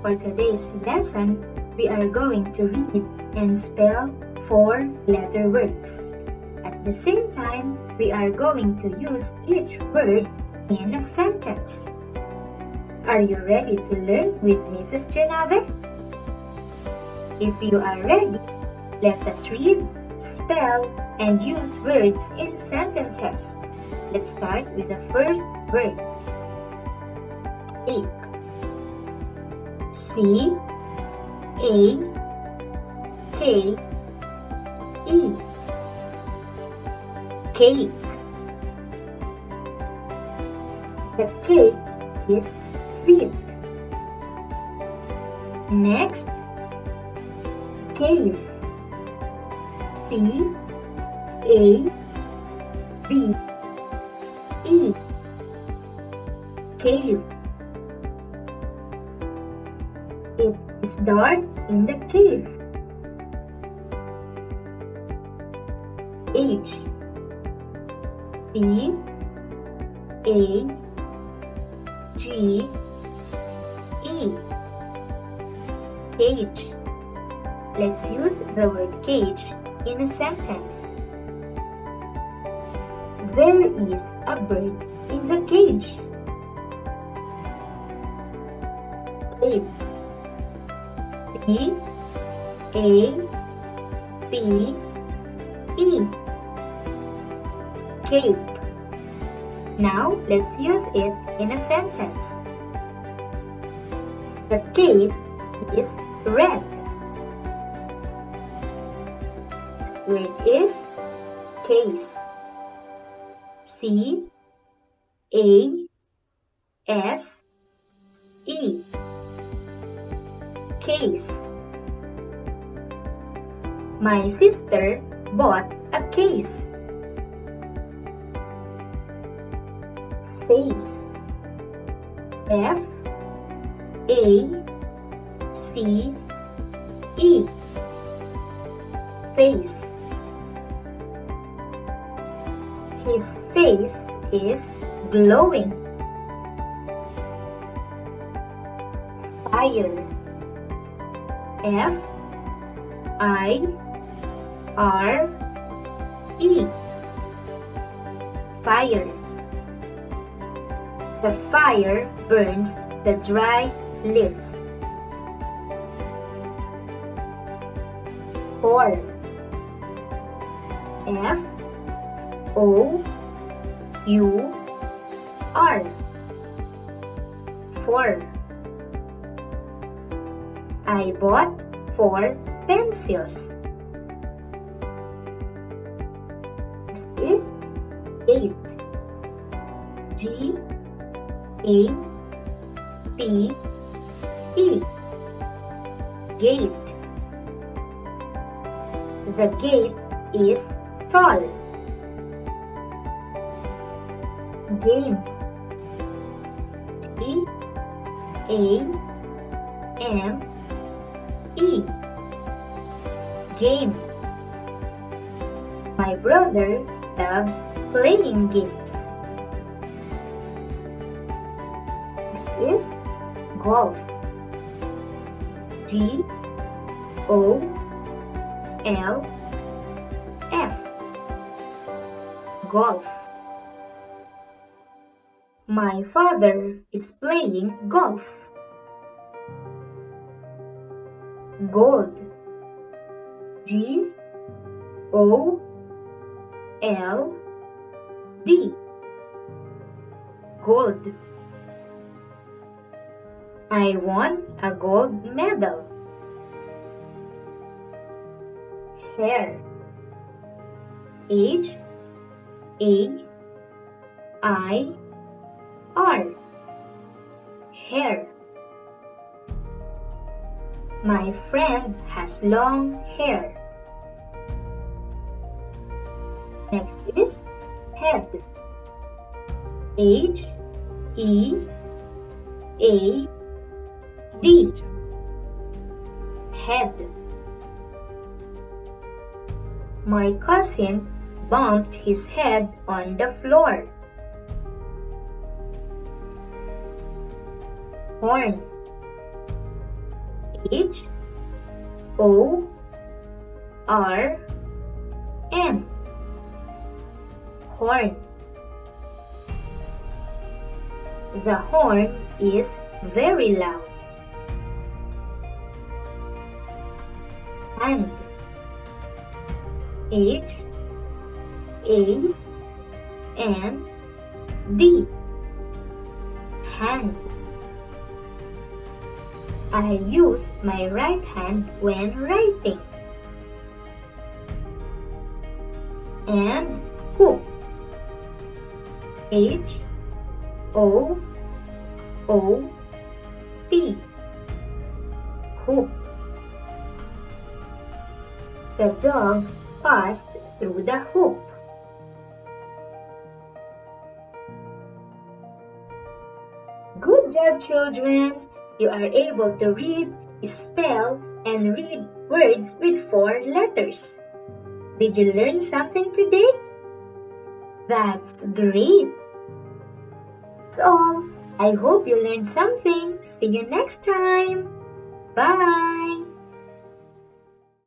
For today's lesson, we are going to read and spell 4-letter words. At the same time, we are going to use each word in a sentence. Are you ready to learn with Mrs. Genove? If you are ready, let us read, spell, and use words in sentences. Let's start with the first word. Cake. C-A-K-E. Cake. The cake is sweet. Next, cave. C-A-V-E. Cave. It is dark in the cave. H. C-A-G-E. Cage. Let's use the word cage in a sentence. There is a bird in the cage. Cave. C-A-P-E. Cape. Now let's use it in a sentence. The cape is red. Next word is case. C-A-S-E. Case. My sister bought a case. Face. F-A-C-E. Face. His face is glowing. Fire. F-I-R-E. Fire. The fire burns the dry leaves. Four. F-O-U-R. Four. I bought 4 pencils. Next is gate. G-A-T-E. Gate. The gate is tall. Game. G-A-M-E. Game. My brother loves playing games. Next is golf. G-O-L-F. Golf. My father is playing golf. Gold. G-O-L-D. Gold. I won a gold medal. Hair. H-A-I-R. Hair. My friend has long hair. Next is head. H-E-A-D. Head. My cousin bumped his head on the floor. Horn. H O R N. Horn. The horn is very loud. Hand. H A N D. Hand. I use my right hand when writing. And hoop. H O O P. Hoop. The dog passed through the hoop. Good job, children! You are able to read, spell, and read words with 4 letters. Did you learn something today? That's great! That's all. I hope you learned something. See you next time. Bye!